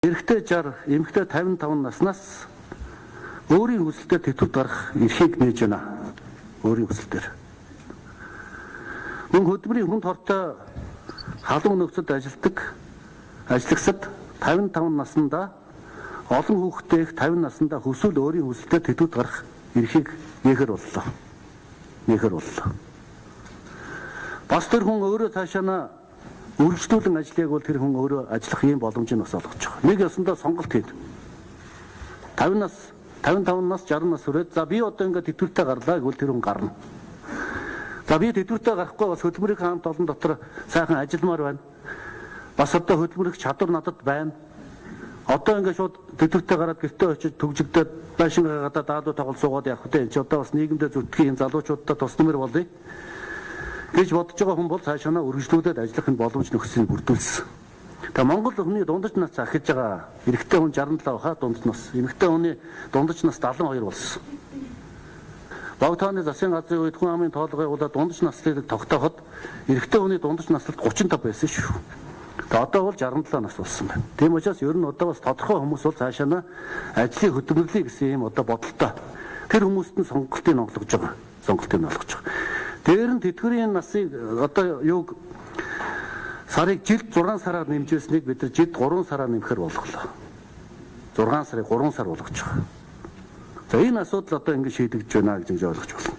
Эрэгтэй 60, эмэгтэй 55 наснаас өөрийн хүсэлтэд тэтгэврт гарах эрхийг нээж байна. Өөрийн хүсэлтээр. Мөн хөдөлмөрийн хүнд хортой халуун нөхцөлд ажиллагсад 55 наснда олон хүүхэдтэй их 50 наснда хүсвэл өөрийн хүсэлтэд тэтгэврт гарах эрхийг нээхэр боллоо. Бас тэр хүн өөрөө цаашаа үргэлжлүүлэн ажлыг бол тэр хүн өөрөө ажиллах ийм боломж нь бас олгож байгаа. Нэг ёсондоо сонголт хийн. 50 нас, 55 нас, 60 нас хүрээд за би одоо ингээд тэтгэвртээ гарлаа гэвэл тэр хүн гарна. За би тэтгэвртээ гарахгүй бас хөдөлмөрийн хамт олон дотор сайхан ажилламаар байна. Бас одоо хөдөлмөрийн чадвар надад байна. Одоо ингээд шууд тэтгэвртээ гараад гэртээ очиж төгжигдээд байшин гадаа даадуу тоглол суугаад явах үү. Энд одоо бас нийгэмдээ зүтгэхийн залуучуудад тусламэр болъё гэж бодож байгаа хүн бол цаашаа үргэлжлүүлээд ажиллах энэ боломж нөхцөлийг бүрдүүлсэн. Тэгээ Монгол хүний дундаж нас ахиж байгаа эрэгтэй хүн 67 хаа дундаж нас, эмэгтэй хүний дундаж нас 72 болсон. Богдооны засгийн газрын үед хүн амын тоолгыг удаа дундаж наслыг тогтооход эрэгтэй хүний дундаж наслт 35 байсан шүү. Тэгээ одоо бол 67 нас болсон байна. Тийм учраас ер нь одоо бас тодорхой хүмүүс бол цаашаа ажлын хөдөлмөрлөе гэсэн юм одоо бодолтой. Тэр хүмүүст нь сонголтыг олгож байгаа. Дээр нь тэтгэврийн насыг одоо юуг сарыг жилд 6 сараар нэмжсэнийг бид нар жилд 3 сараар нэмэхэр болголоо. 6 сарыг 3 сар болгож байгаа. За энэ асуудал одоо ингэ шийдэгдэж байна гэж ойлгож байна.